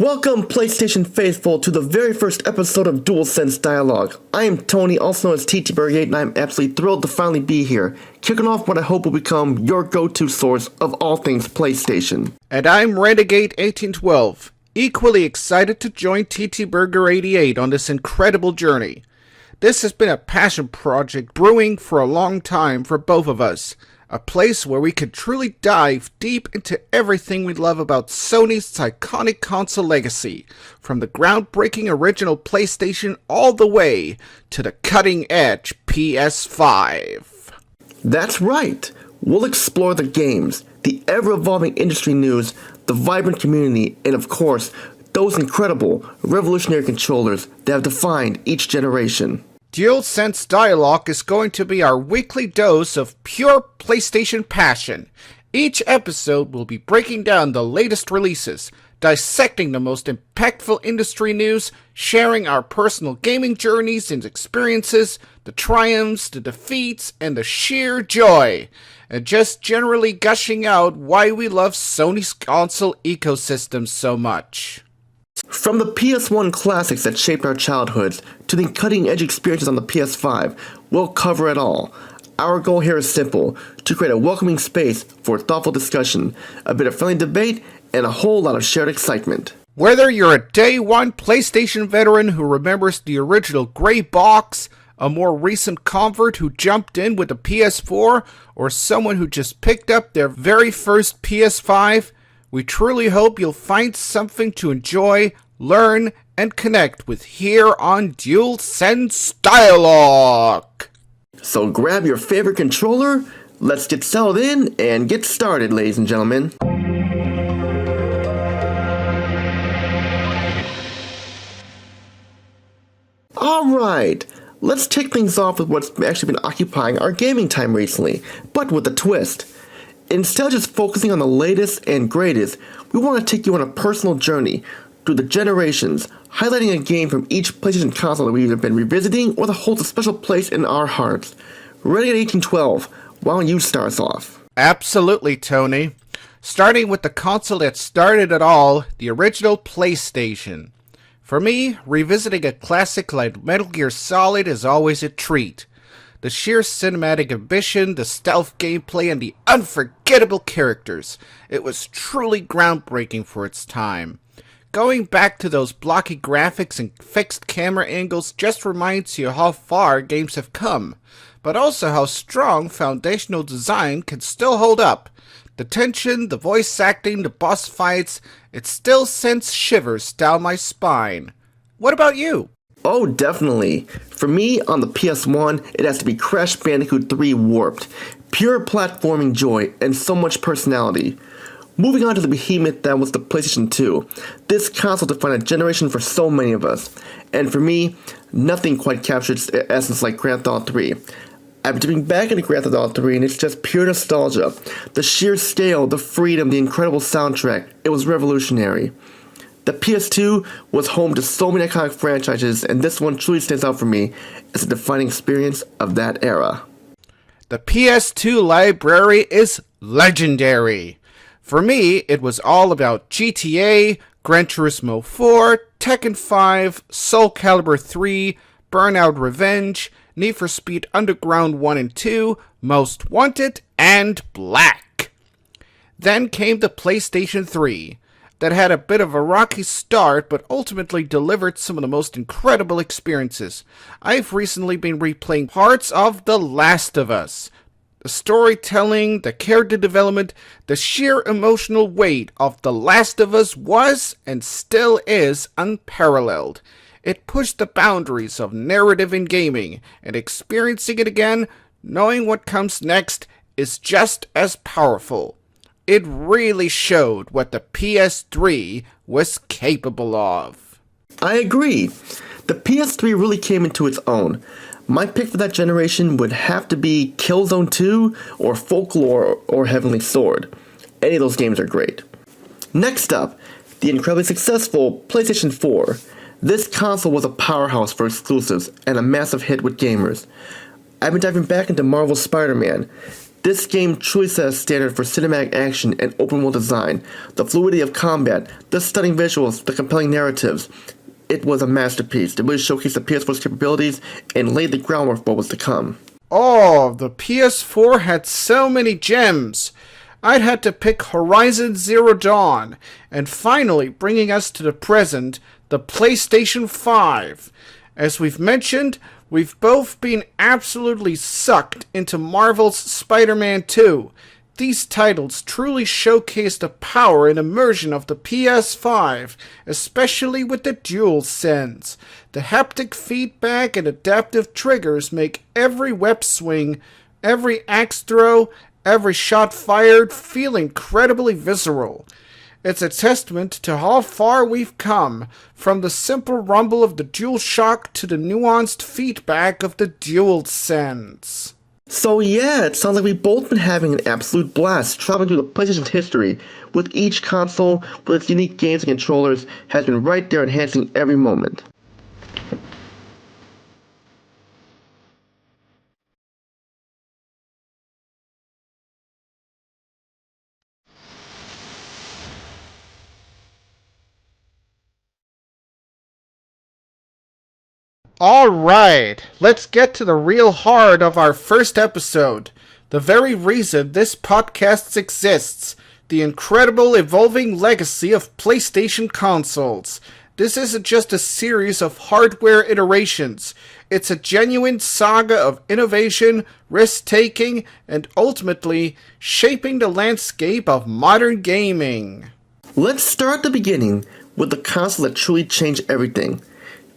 Welcome, PlayStation faithful, to the very first episode of DualSense Dialogue. I am Tony, also known as TTBurger88, and I'm absolutely thrilled to finally be here, kicking off what I hope will become your go-to source of all things PlayStation. And I'm Renegade1812, equally excited to join TTBurger88 on this incredible journey. This has been a passion project brewing for a long time for both of us. A place where we could truly dive deep into everything we love about Sony's iconic console legacy, from the groundbreaking original PlayStation all the way to the cutting-edge PS5. That's right! We'll explore the games, the ever-evolving industry news, the vibrant community, and of course, those incredible, revolutionary controllers that have defined each generation. DualSense Dialogue is going to be our weekly dose of pure PlayStation passion. Each episode will be breaking down the latest releases, dissecting the most impactful industry news, sharing our personal gaming journeys and experiences, the triumphs, the defeats, and the sheer joy, and just generally gushing out why we love Sony's console ecosystem so much. From the PS1 classics that shaped our childhoods to the cutting-edge experiences on the PS5, we'll cover it all. Our goal here is simple: to create a welcoming space for thoughtful discussion, a bit of friendly debate, and a whole lot of shared excitement. Whether you're a day one PlayStation veteran who remembers the original gray box, a more recent convert who jumped in with a PS4, or someone who just picked up their very first PS5, we truly hope you'll find something to enjoy, learn, and connect with here on DualSense Dialogue. So grab your favorite controller, let's get settled in and get started, ladies and gentlemen. Alright, let's kick things off with what's actually been occupying our gaming time recently, but with a twist. Instead of just focusing on the latest and greatest, we want to take you on a personal journey through the generations, highlighting a game from each PlayStation console that we've either been revisiting or that holds a special place in our hearts. Renegade1812, why don't you start us off? Absolutely, Tony. Starting with the console that started it all, the original PlayStation. For me, revisiting a classic like Metal Gear Solid is always a treat. The sheer cinematic ambition, the stealth gameplay, and the unforgettable characters. It was truly groundbreaking for its time. Going back to those blocky graphics and fixed camera angles just reminds you how far games have come, but also how strong foundational design can still hold up. The tension, the voice acting, the boss fights, it still sends shivers down my spine. What about you? Oh, definitely. For me, on the PS1, it has to be Crash Bandicoot 3 Warped. Pure platforming joy and so much personality. Moving on to the behemoth that was the PlayStation 2. This console defined a generation for so many of us. And for me, nothing quite captured its essence like Grand Theft Auto 3. I've been dipping back into Grand Theft Auto 3 and it's just pure nostalgia. The sheer scale, the freedom, the incredible soundtrack, it was revolutionary. The PS2 was home to so many iconic franchises, and this one truly stands out for me as a defining experience of that era. The PS2 library is legendary. For me, it was all about GTA, Gran Turismo 4, Tekken 5, Soul Calibur 3, Burnout Revenge, Need for Speed Underground 1 and 2, Most Wanted, and Black. Then came the PlayStation 3. That had a bit of a rocky start, but ultimately delivered some of the most incredible experiences. I've recently been replaying parts of The Last of Us. The storytelling, the character development, the sheer emotional weight of The Last of Us was, and still is, unparalleled. It pushed the boundaries of narrative in gaming, and experiencing it again, knowing what comes next, is just as powerful. It really showed what the PS3 was capable of. I agree. The PS3 really came into its own. My pick for that generation would have to be Killzone 2 or Folklore or Heavenly Sword. Any of those games are great. Next up, the incredibly successful PlayStation 4. This console was a powerhouse for exclusives and a massive hit with gamers. I've been diving back into Marvel's Spider-Man. This game truly set a standard for cinematic action and open-world design, the fluidity of combat, the stunning visuals, the compelling narratives. It was a masterpiece that really showcased the PS4's capabilities and laid the groundwork for what was to come. Oh, the PS4 had so many gems. I'd had to pick Horizon Zero Dawn, and finally bringing us to the present, the PlayStation 5. As we've mentioned, we've both been absolutely sucked into Marvel's Spider-Man 2. These titles truly showcase the power and immersion of the PS5, especially with the DualSense. The haptic feedback and adaptive triggers make every web swing, every axe throw, every shot fired feel incredibly visceral. It's a testament to how far we've come, from the simple rumble of the DualShock to the nuanced feedback of the DualSense. So yeah, it sounds like we've both been having an absolute blast traveling through the PlayStation's history, with each console with its unique games and controllers has been right there enhancing every moment. Alright, let's get to the real heart of our first episode. The very reason this podcast exists. The incredible evolving legacy of PlayStation consoles. This isn't just a series of hardware iterations. It's a genuine saga of innovation, risk-taking, and ultimately shaping the landscape of modern gaming. Let's start at the beginning with the console that truly changed everything.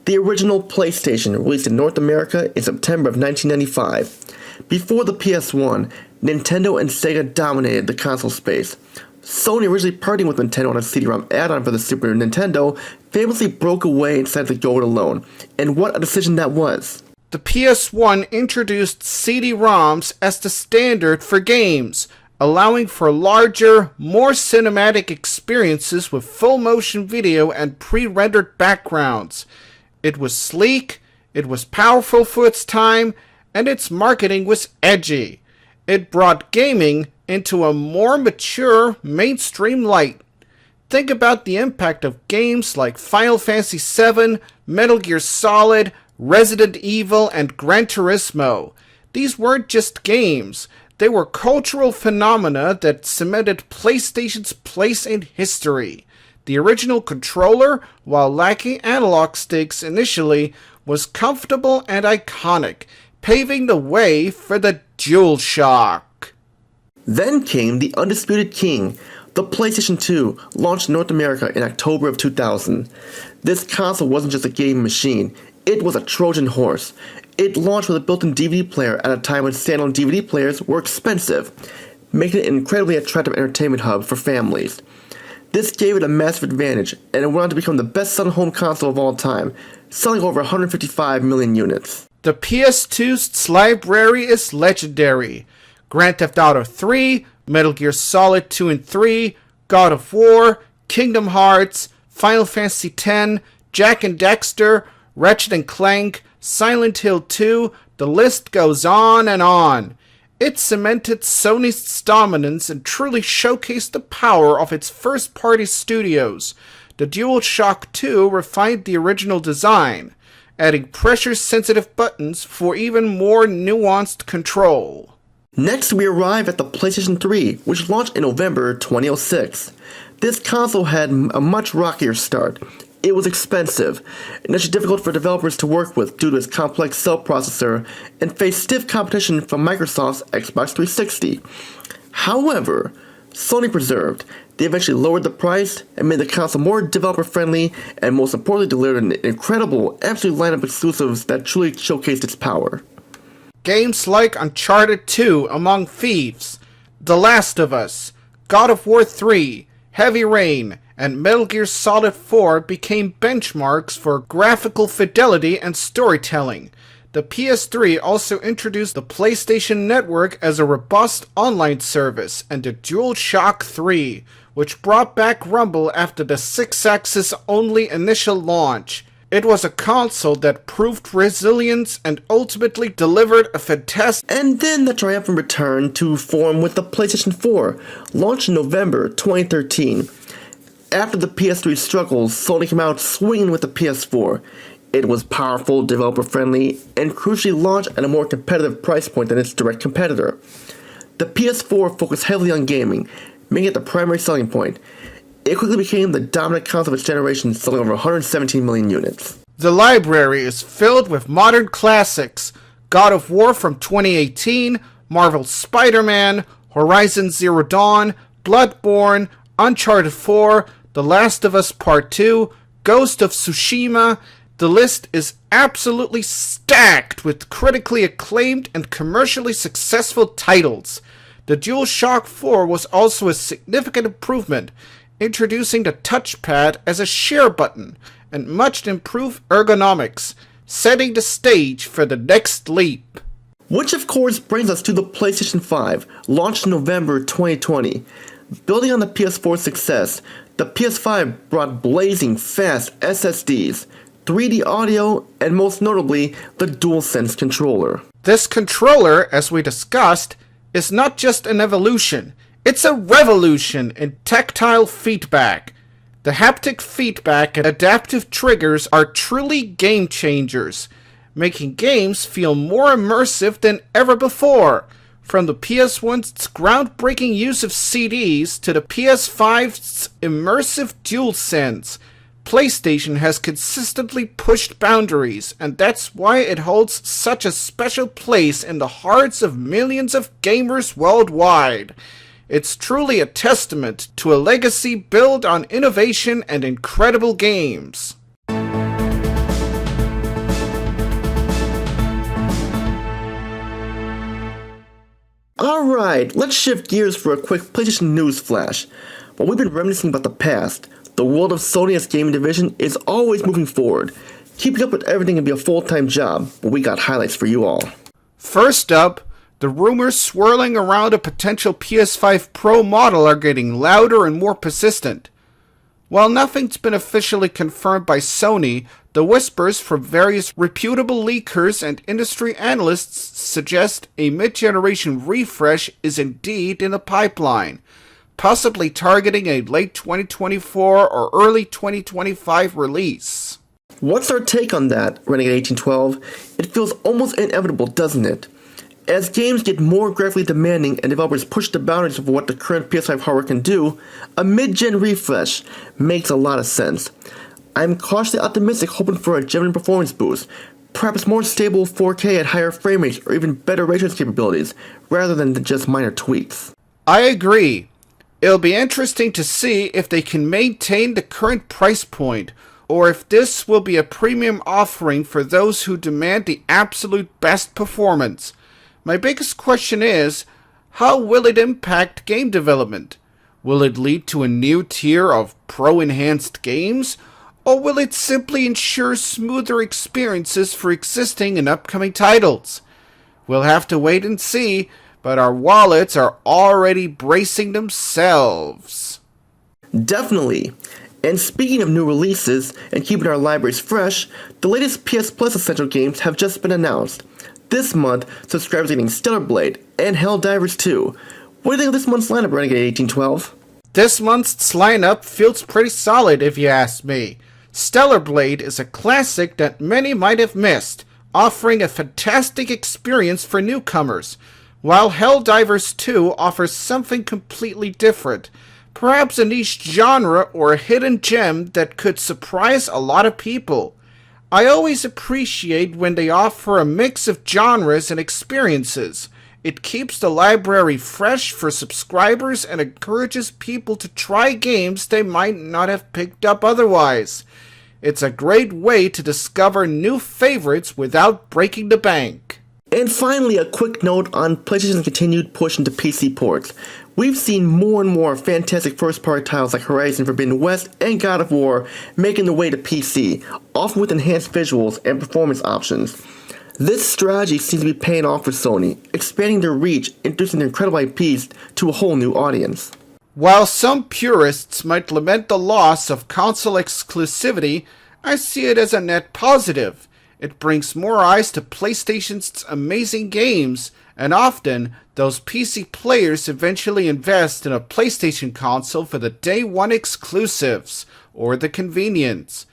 The original PlayStation, released in North America in September of 1995. Before the PS1, Nintendo and Sega dominated the console space. Sony, originally partnering with Nintendo on a CD-ROM add-on for the Super Nintendo, famously broke away and decided to go it alone. And what a decision that was. The PS1 introduced CD-ROMs as the standard for games, allowing for larger, more cinematic experiences with full motion video and pre-rendered backgrounds. It was sleek, it was powerful for its time, and its marketing was edgy. It brought gaming into a more mature, mainstream light. Think about the impact of games like Final Fantasy VII, Metal Gear Solid, Resident Evil, and Gran Turismo. These weren't just games, they were cultural phenomena that cemented PlayStation's place in history. The original controller, while lacking analog sticks initially, was comfortable and iconic, paving the way for the DualShock. Then came the undisputed king, the PlayStation 2, launched in North America in October of 2000. This console wasn't just a game machine, it was a Trojan horse. It launched with a built-in DVD player at a time when standalone DVD players were expensive, making it an incredibly attractive entertainment hub for families. This gave it a massive advantage, and it went on to become the best-selling home console of all time, selling over 155 million units. The PS2's library is legendary. Grand Theft Auto 3, Metal Gear Solid 2 and 3, God of War, Kingdom Hearts, Final Fantasy X, Jak and Daxter, Ratchet & Clank, Silent Hill 2, the list goes on and on. It cemented Sony's dominance and truly showcased the power of its first-party studios. The DualShock 2 refined the original design, adding pressure-sensitive buttons for even more nuanced control. Next, we arrive at the PlayStation 3, which launched in November 2006. This console had a much rockier start. It was expensive, initially difficult for developers to work with due to its complex cell processor, and faced stiff competition from Microsoft's Xbox 360. However, Sony persevered. They eventually lowered the price and made the console more developer-friendly, and most importantly delivered an incredible, absolute lineup of exclusives that truly showcased its power. Games like Uncharted 2 Among Thieves, The Last of Us, God of War 3, Heavy Rain, and Metal Gear Solid 4 became benchmarks for graphical fidelity and storytelling. The PS3 also introduced the PlayStation Network as a robust online service, and the DualShock 3, which brought back Rumble after the 6-axis only initial launch. It was a console that proved resilience and ultimately delivered a fantastic... And then the triumphant return to form with the PlayStation 4, launched in November 2013. After the PS3 struggles, Sony came out swinging with the PS4. It was powerful, developer-friendly, and crucially launched at a more competitive price point than its direct competitor. The PS4 focused heavily on gaming, making it the primary selling point. It quickly became the dominant console of its generation, selling over 117 million units. The library is filled with modern classics: God of War from 2018, Marvel's Spider-Man, Horizon Zero Dawn, Bloodborne, Uncharted 4, The Last of Us Part 2, Ghost of Tsushima. The list is absolutely stacked with critically acclaimed and commercially successful titles. The DualShock 4 was also a significant improvement, introducing the touchpad as a share button and much improved ergonomics, setting the stage for the next leap. Which of course brings us to the PlayStation 5, launched in November 2020. Building on the PS4's success, the PS5 brought blazing fast SSDs, 3D audio, and most notably, the DualSense controller. This controller, as we discussed, is not just an evolution, it's a revolution in tactile feedback. The haptic feedback and adaptive triggers are truly game changers, making games feel more immersive than ever before. From the PS1's groundbreaking use of CDs to the PS5's immersive DualSense, PlayStation has consistently pushed boundaries, and that's why it holds such a special place in the hearts of millions of gamers worldwide. It's truly a testament to a legacy built on innovation and incredible games. Alright, let's shift gears for a quick PlayStation news flash. While we've been reminiscing about the past, the world of Sony's gaming division is always moving forward. Keeping up with everything can be a full-time job, but we got highlights for you all. First up, the rumors swirling around a potential PS5 Pro model are getting louder and more persistent. While nothing's been officially confirmed by Sony, the whispers from various reputable leakers and industry analysts suggest a mid-generation refresh is indeed in the pipeline, possibly targeting a late 2024 or early 2025 release. What's our take on that, Renegade1812? It feels almost inevitable, doesn't it? As games get more graphically demanding and developers push the boundaries of what the current PS5 hardware can do, a mid-gen refresh makes a lot of sense. I'm cautiously optimistic, hoping for a genuine performance boost, perhaps more stable 4K at higher frame rates or even better ray tracing capabilities, rather than just minor tweaks. I agree. It'll be interesting to see if they can maintain the current price point, or if this will be a premium offering for those who demand the absolute best performance. My biggest question is, how will it impact game development? Will it lead to a new tier of pro-enhanced games, or will it simply ensure smoother experiences for existing and upcoming titles? We'll have to wait and see, but our wallets are already bracing themselves. Definitely. And speaking of new releases and keeping our libraries fresh, the latest PS Plus Essential games have just been announced. This month, subscribers are getting Stellar Blade and Helldivers 2. What do you think of this month's lineup, Renegade1812? This month's lineup feels pretty solid if you ask me. Stellar Blade is a classic that many might have missed, offering a fantastic experience for newcomers, while Helldivers 2 offers something completely different, perhaps a niche genre or a hidden gem that could surprise a lot of people. I always appreciate when they offer a mix of genres and experiences. It keeps the library fresh for subscribers and encourages people to try games they might not have picked up otherwise. It's a great way to discover new favorites without breaking the bank. And finally, a quick note on PlayStation's continued push into PC ports. We've seen more and more fantastic first-party titles like Horizon Forbidden West and God of War making their way to PC, often with enhanced visuals and performance options. This strategy seems to be paying off for Sony, expanding their reach, introducing their incredible IPs to a whole new audience. While some purists might lament the loss of console exclusivity, I see it as a net positive. It brings more eyes to PlayStation's amazing games, and often those PC players eventually invest in a PlayStation console for the day one exclusives or the convenience.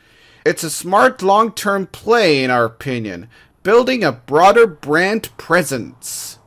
It's a smart long-term play in our opinion, building a broader brand presence.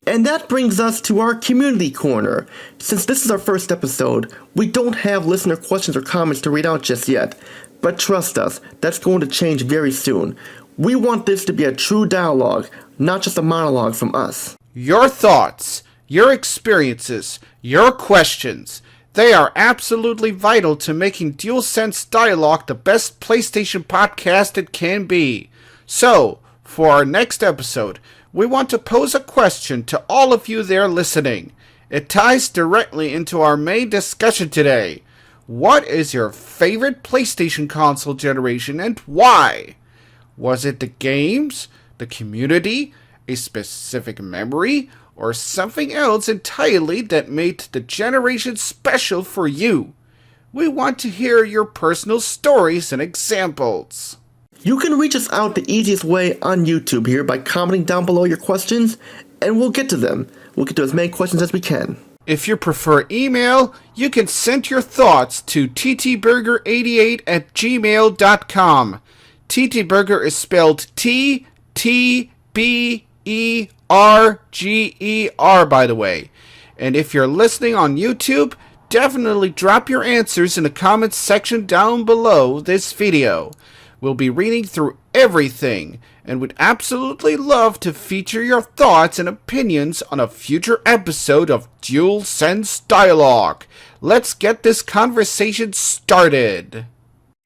And that brings us to our community corner. Since this is our first episode, we don't have listener questions or comments to read out just yet. But trust us, that's going to change very soon. We want this to be a true dialogue, not just a monologue from us. Your thoughts, your experiences, your questions, they are absolutely vital to making DualSense Dialogue the best PlayStation podcast it can be. So, for our next episode, we want to pose a question to all of you there listening. It ties directly into our main discussion today. What is your favorite PlayStation console generation and why? Was it the games, the community, a specific memory, or something else entirely that made the generation special for you? We want to hear your personal stories and examples. You can reach us out the easiest way on YouTube here by commenting down below your questions, and we'll get to them. We'll get to as many questions as we can. If you prefer email, you can send your thoughts to TTBurger88 at gmail.com. TTBurger is spelled TTBERGER, by the way. And if you're listening on YouTube, definitely drop your answers in the comments section down below this video. We'll be reading through everything and would absolutely love to feature your thoughts and opinions on a future episode of DualSense Dialogue. Let's get this conversation started.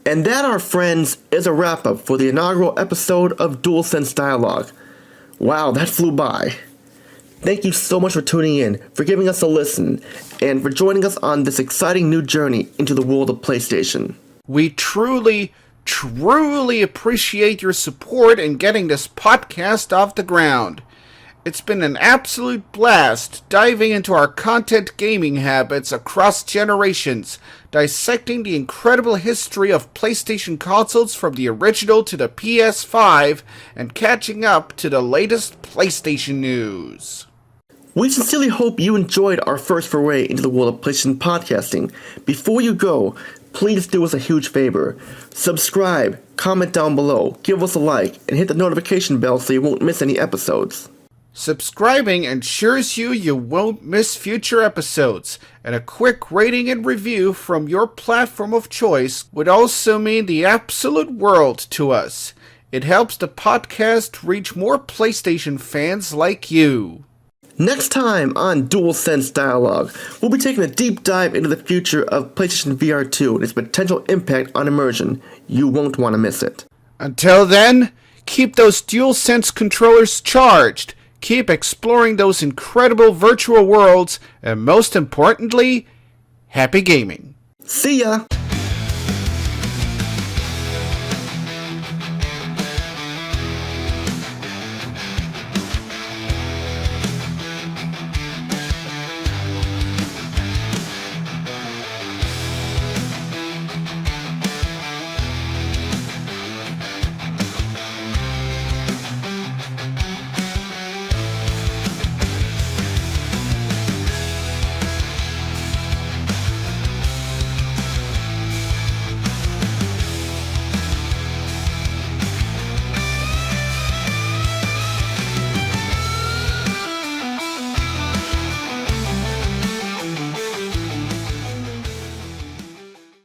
And that, our friends, is a wrap-up for the inaugural episode of DualSense Dialogue. Wow, that flew by. Thank you so much for tuning in, for giving us a listen, and for joining us on this exciting new journey into the world of PlayStation. We truly appreciate your support in getting this podcast off the ground. It's been an absolute blast diving into our content gaming habits across generations, dissecting the incredible history of PlayStation consoles from the original to the PS5, and catching up to the latest PlayStation news. We sincerely hope you enjoyed our first foray into the world of PlayStation podcasting. Before you go, please do us a huge favor. Subscribe, comment down below, give us a like, and hit the notification bell so you won't miss any episodes. Subscribing ensures you won't miss future episodes, and a quick rating and review from your platform of choice would also mean the absolute world to us. It helps the podcast reach more PlayStation fans like you. Next time on DualSense Dialogue, we'll be taking a deep dive into the future of PlayStation VR 2 and its potential impact on immersion. You won't want to miss it. Until then, keep those DualSense controllers charged, keep exploring those incredible virtual worlds, and most importantly, happy gaming. See ya!